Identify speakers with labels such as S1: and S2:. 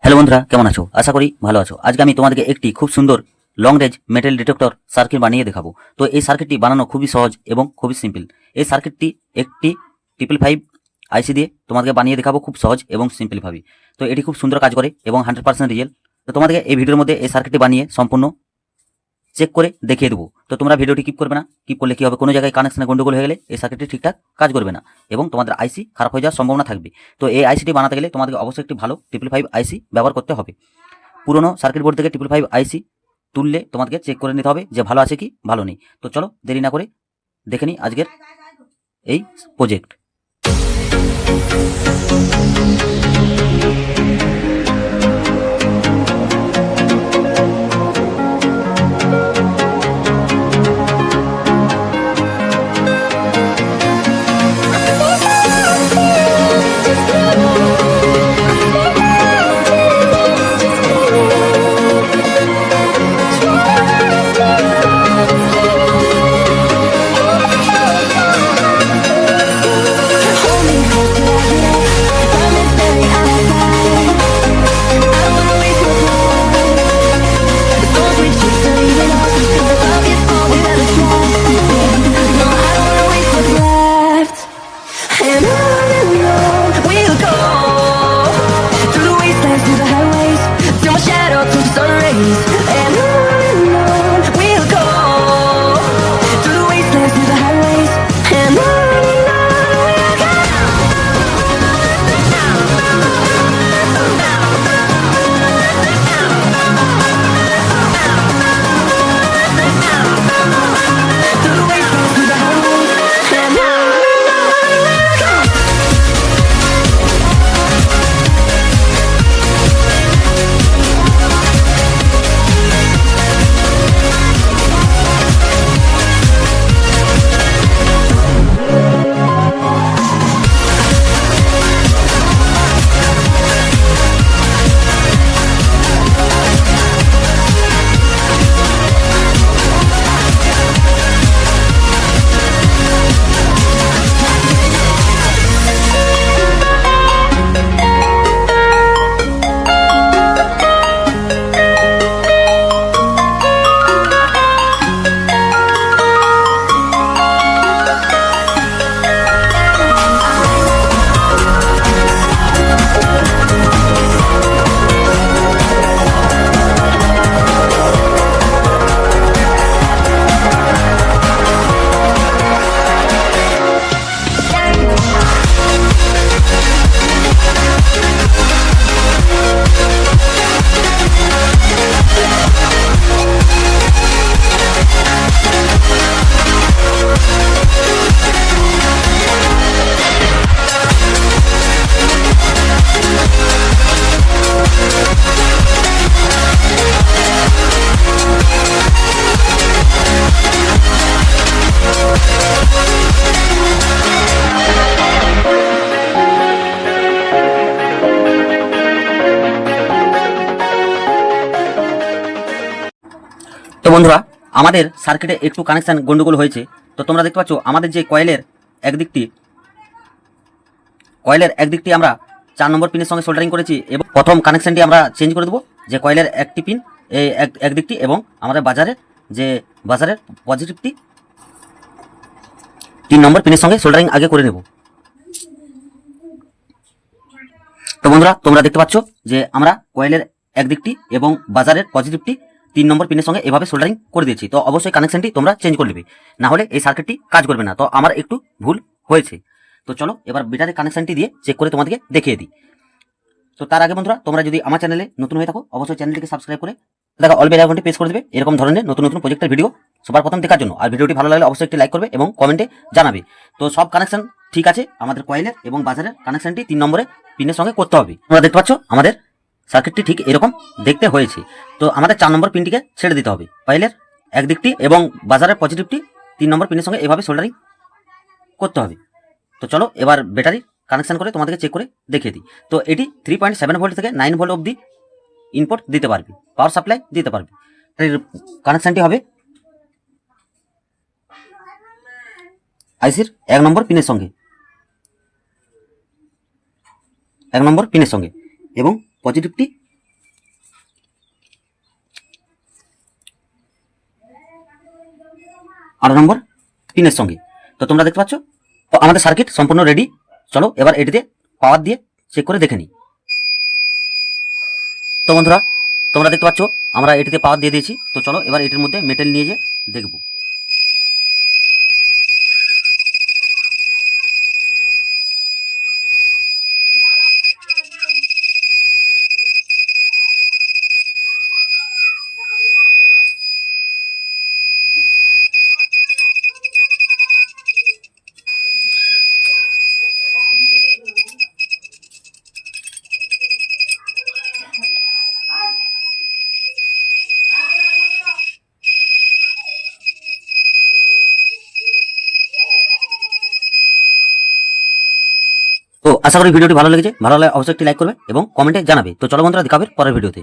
S1: Hello বন্ধুরা, কেমন আছো? আশা করি ভালো আছো। আজকে আমি তোমাদেরকে একটি খুব সুন্দর long range metal detector circuit বানিয়ে দেখাবো। তো এই সার্কিটটি বানানো খুবই সহজ এবং খুবই সিম্পল। এই সার্কিটটি একটি 555 আইসি দিয়ে তোমাদেরকে বানিয়ে দেখাবো খুব সহজ এবং সিম্পল ভাবে। তো এটি খুব সুন্দর কাজ করে এবং 100% রিয়েল। তো তোমাদেরকে এই ভিডিওর মধ্যে এই সার্কিটটি বানিয়ে সম্পূর্ণ চেক করে দেখিয়ে দেবো। তো তোমরা ভিডিওটি কিপ করবে না। কিপ করলে কি হবে, কোনো জায়গায় কানেকশনে গন্ডগোল হয়ে গেলে এই সার্কিটটি ঠিকঠাক কাজ করবে না এবং তোমাদের আইসি খারাপ হয়ে যাওয়ার সম্ভাবনা থাকবে। তো এই আইসিটি বানাতে গেলে তোমাদেরকে অবশ্যই একটি ভালো 555 আইসি ব্যবহার করতে হবে। পুরোনো সার্কিট বোর্ড থেকে 555 আইসি তুললে তোমাদেরকে চেক করে নিতে হবে যে ভালো আছে কি ভালো নেই। তো চলো দেরি না করে দেখে নিই আজকের এই প্রজেক্ট। তো বন্ধুরা, আমাদের সার্কিটে একটু কানেকশন গন্ডগোল হয়েছে। তো তোমরা দেখতে পাচ্ছ আমাদের যে কয়েলের একদিকটি আমরা 4 নম্বর পিনের সঙ্গে সোল্ডারিং করেছি এবং প্রথম কানেকশনটি আমরা চেঞ্জ করে দেবো, যে কয়েলের একটি পিন এই একদিকটি এবং আমাদের বাজারের পজিটিভটি 3 নম্বর পিনের সঙ্গে সোল্ডারিং আগে করে নেব। তো বন্ধুরা, তোমরা দেখতে পাচ্ছ যে আমরা কয়েলের একদিকটি এবং বাজারের পজিটিভটি 3 নম্বর পিনের সঙ্গে এভাবে সোল্ডারিং করে দিয়েছি। তো অবশ্যই কানেকশনটি তোমরা চেঞ্জ করে নেবে, না হলে এই সার্কিটটি কাজ করবে না। তো আমার একটু ভুল হয়েছে। তো চলো এবার ব্যাটারির কানেকশনটি দিয়ে চেক করে তোমাদেরকে দেখিয়ে দিই। তো তার আগে বন্ধুরা, তোমরা যদি আমার চ্যানেলে নতুন হয়ে থাকো অবশ্যই চ্যানেলটিকে সাবস্ক্রাইব করে দেখো অল বেল আইকনটি প্রেস করে দেবে এরকম ধরনের নতুন নতুন প্রজেক্টের ভিডিও সবার প্রথম দেখার জন্য। আর ভিডিওটি ভালো লাগলে অবশ্যই একটি লাইক করবে এবং কমেন্টে জানাবে। তো সব কানেকশন ঠিক আছে, আমাদের কয়েলের এবং বাজারের কানেকশনটি 3 নম্বরে পিনের সঙ্গে করতে হবে। তোমরা দেখতে পাচ্ছ আমাদের সার্কিটটি ঠিক এরকম দেখতে হয়েছে। তো আমাদের 4 নম্বর পিনটিকে ছেড়ে দিতে হবে। কয়েলের একদিকটি এবং বাজারের পজিটিভটি 3 নম্বর পিনের সঙ্গে এভাবে সোল্ডারিং করতে হবে। তো চলো এবার ব্যাটারি কানেকশন করে তোমাদেরকে চেক করে দেখিয়ে দিই। তো এটি 3.7 ভোল্ট থেকে 9 ভোল্ট অবধি ইনপুট দিতে পারবে, পাওয়ার সাপ্লাই দিতে পারবে। এর কানেকশনটি হবে আইসির 1 নম্বর পিনের সঙ্গে, 1 নম্বর পিনের সঙ্গে এবং পজিটিভটি 8 নম্বর পিনের সঙ্গে। তো তোমরা দেখতে পাচ্ছ তো আমাদের সার্কিট সম্পূর্ণ রেডি। চলো এবার এটিতে পাওয়ার দিয়ে চেক করে দেখে নিই। তো বন্ধুরা তোমরা দেখতে পাচ্ছ আমরা এটিতে পাওয়ার দিয়ে দিয়েছি। তো চলো এবার এটির মধ্যে মেটেল নিয়ে যে দেখব। তো আশা করি ভিডিওটি ভালো লেগেছে। ভালো লাগলে অবশ্যই একটি লাইক করবে এবং কমেন্টে জানাবে। তো চলো বন্ধুরা দেখা হবে পরের ভিডিওতে।